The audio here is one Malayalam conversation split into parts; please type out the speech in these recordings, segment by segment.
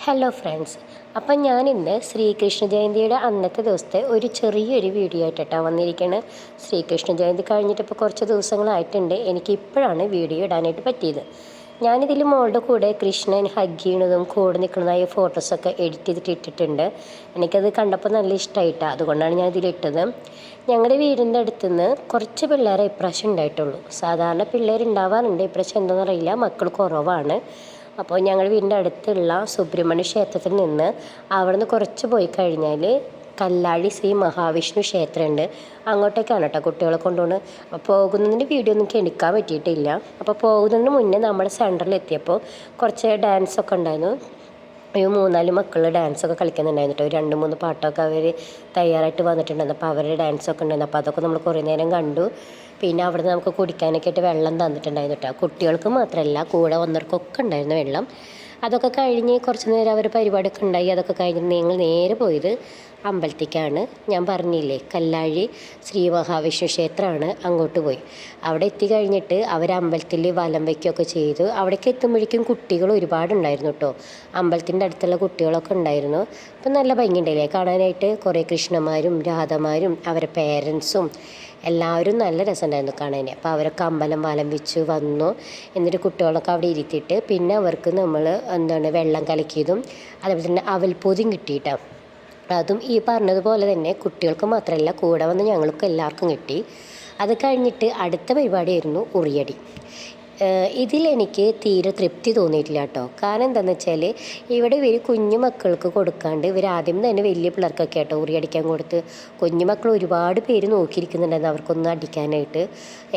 ഹലോ ഫ്രണ്ട്സ്, അപ്പം ഞാനിന്ന് ശ്രീകൃഷ്ണ ജയന്തിയുടെ അന്നത്തെ ദിവസത്തെ ഒരു ചെറിയൊരു വീഡിയോ ആയിട്ടാണ് വന്നിരിക്കുന്നത്. ശ്രീകൃഷ്ണ ജയന്തി കഴിഞ്ഞിട്ട് ഇപ്പോൾ കുറച്ച് ദിവസങ്ങളായിട്ടുണ്ട്. എനിക്കിപ്പോഴാണ് വീഡിയോ ഇടാനായിട്ട് പറ്റിയത്. ഞാനിതിൽ മോളുടെ കൂടെ കൃഷ്ണൻ ഹഗ് ചെയ്യണതും കൂടെ നിൽക്കുന്നതായ ഫോട്ടോസൊക്കെ എഡിറ്റ് ചെയ്തിട്ട് ഇട്ടിട്ടുണ്ട്. എനിക്കത് കണ്ടപ്പോൾ നല്ല ഇഷ്ടമായിട്ടാണ്, അതുകൊണ്ടാണ് ഞാൻ ഇതിലിട്ടത്. ഞങ്ങളുടെ വീടിൻ്റെ അടുത്തുനിന്ന് കുറച്ച് പിള്ളേരെ ഇപ്രാവശ്യം ഉണ്ടായിട്ടുള്ളൂ. സാധാരണ പിള്ളേരുണ്ടാവാറുണ്ട്, ഇപ്രാവശ്യം എന്താണെന്ന് അറിയില്ല, മക്കൾ കുറവാണ്. അപ്പോൾ ഞങ്ങൾ വീടിൻ്റെ അടുത്തുള്ള സുബ്രഹ്മണ്യ ക്ഷേത്രത്തിൽ നിന്ന് അവിടുന്ന് കുറച്ച് പോയി കഴിഞ്ഞാൽ കല്ലാഴി ശ്രീ മഹാവിഷ്ണു ക്ഷേത്രമുണ്ട്. അങ്ങോട്ടേക്കാണ് കേട്ടോ കുട്ടികളെ കൊണ്ടുപോകുന്നത്. അപ്പോൾ പോകുന്നതിൻ്റെ വീഡിയോ ഒന്നും എനിക്ക് എടുക്കാൻ പറ്റിയിട്ടില്ല. അപ്പോൾ പോകുന്നതിന് മുന്നേ നമ്മുടെ സെൻറ്ററിൽ എത്തിയപ്പോൾ കുറച്ച് ഡാൻസൊക്കെ ഉണ്ടായിരുന്നു. ഒരു 3-4 മക്കൾ ഡാൻസൊക്കെ കളിക്കുന്നുണ്ടായിരുന്നു കേട്ടോ. 2-3 പാട്ടൊക്കെ അവർ തയ്യാറായിട്ട് വന്നിട്ടുണ്ടായിരുന്നു. അപ്പോൾ അവരുടെ ഡാൻസൊക്കെ ഉണ്ടായിരുന്നു. അപ്പോൾ അതൊക്കെ നമ്മൾ കുറേ നേരം കണ്ടു. പിന്നെ അവിടെ നിന്ന് നമുക്ക് കുടിക്കാനൊക്കെ ആയിട്ട് വെള്ളം തന്നിട്ടുണ്ടായിരുന്നു കേട്ടോ. കുട്ടികൾക്ക് മാത്രമല്ല, കൂടെ വന്നവർക്കൊക്കെ ഉണ്ടായിരുന്നു വെള്ളം. അതൊക്കെ കഴിഞ്ഞ് കുറച്ച് നേരം അവർ പരിപാടിയൊക്കെ ഉണ്ടായി. അതൊക്കെ കഴിഞ്ഞ് ഞങ്ങൾ നേരെ പോയത് അമ്പലത്തേക്കാണ്. ഞാൻ പറഞ്ഞില്ലേ, കല്ലാഴി ശ്രീ മഹാവിഷ്ണു ക്ഷേത്രമാണ്. അങ്ങോട്ട് പോയി അവിടെ എത്തിക്കഴിഞ്ഞിട്ട് അവർ അമ്പലത്തിൽ വലം വയ്ക്കുകയൊക്കെ ചെയ്തു. അവിടേക്ക് എത്തുമ്പോഴേക്കും കുട്ടികൾ ഒരുപാടുണ്ടായിരുന്നു കേട്ടോ. അമ്പലത്തിൻ്റെ അടുത്തുള്ള കുട്ടികളൊക്കെ ഉണ്ടായിരുന്നു. അപ്പം നല്ല ഭംഗിയുണ്ടല്ലേ കാണാനായിട്ട്. കുറേ കൃഷ്ണന്മാരും രാധമാരും അവരുടെ പേരൻസും എല്ലാവരും നല്ല രസമുണ്ടായിരുന്നു കാണാൻ. അപ്പോൾ അവരൊക്കെ അമ്പലം വലം വെച്ച് വന്നു. എന്നിട്ട് കുട്ടികളൊക്കെ അവിടെ ഇരുത്തിയിട്ട് പിന്നെ അവർക്ക് നമ്മൾ വെള്ളം കലക്കിയതും അതേപോലെ തന്നെ അവൽപ്പൊതിയും കിട്ടിയിട്ടാണ്. അതും ഈ പറഞ്ഞതുപോലെ തന്നെ കുട്ടികൾക്ക് മാത്രമല്ല, കൂടെ വന്ന് ഞങ്ങൾക്ക് എല്ലാവർക്കും കിട്ടി. അത് കഴിഞ്ഞിട്ട് അടുത്ത പരിപാടിയായിരുന്നു ഉറിയടി. ഇതിലെനിക്ക് തീരെ തൃപ്തി തോന്നിയിട്ടില്ല കേട്ടോ. കാരണം എന്താണെന്ന് വെച്ചാൽ ഇവിടെ ഇവർ കുഞ്ഞു മക്കൾക്ക് കൊടുക്കാണ്ട് ഇവർ ആദ്യം തന്നെ വലിയ പിള്ളേർക്കൊക്കെ കേട്ടോ ഉറി അടിക്കാൻ കൊടുത്ത്. കുഞ്ഞു മക്കൾ ഒരുപാട് പേര് നോക്കിയിരിക്കുന്നുണ്ടായിരുന്നു അവർക്കൊന്ന് അടിക്കാനായിട്ട്.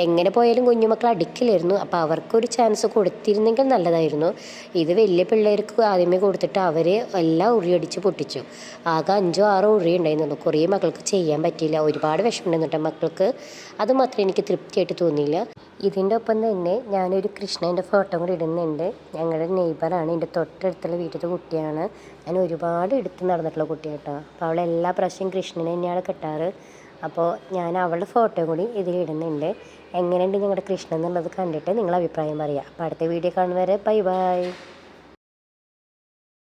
എങ്ങനെ പോയാലും കുഞ്ഞു മക്കൾ അടിക്കില്ലായിരുന്നു. അപ്പോൾ അവർക്കൊരു ചാൻസ് കൊടുത്തിരുന്നെങ്കിൽ നല്ലതായിരുന്നു. ഇത് വലിയ പിള്ളേർക്ക് ആദ്യമേ കൊടുത്തിട്ട് അവർ എല്ലാം ഉറി അടിച്ച് പൊട്ടിച്ചു. ആകെ 5-6 ഉറി ഉണ്ടായിരുന്നുള്ളൂ. കുറേ മക്കൾക്ക് ചെയ്യാൻ പറ്റിയില്ല. ഒരുപാട് വിഷമമുണ്ടായിരുന്നു കേട്ടോ മക്കൾക്ക്. അത് മാത്രമേ എനിക്ക് തൃപ്തിയായിട്ട് തോന്നിയില്ല. ഇതിൻ്റെ ഒപ്പം തന്നെ ഞാനൊരു കൃഷ്ണൻ്റെ ഫോട്ടോ കൂടി ഇടുന്നുണ്ട്. ഞങ്ങളുടെ നെയ്ബറാണ്, എൻ്റെ തൊട്ടടുത്തുള്ള വീട്ടിലത്തെ കുട്ടിയാണ്. ഞാൻ ഒരുപാട് എടുത്ത് നടന്നിട്ടുള്ള കുട്ടിയാണ് കേട്ടോ. അപ്പോൾ അവൾ എല്ലാ പ്രാവശ്യം കൃഷ്ണനെ തന്നെയാണ് കെട്ടാറ്. അപ്പോൾ ഞാൻ അവളുടെ ഫോട്ടോ കൂടി ഇതിലിടുന്നുണ്ട്. എങ്ങനെയുണ്ട് ഞങ്ങളുടെ കൃഷ്ണൻ എന്നുള്ളത് കണ്ടിട്ട് നിങ്ങൾ അഭിപ്രായം പറയുക. അപ്പോൾ അടുത്ത വീഡിയോ കാണുന്നവരെ ബൈ ബൈ.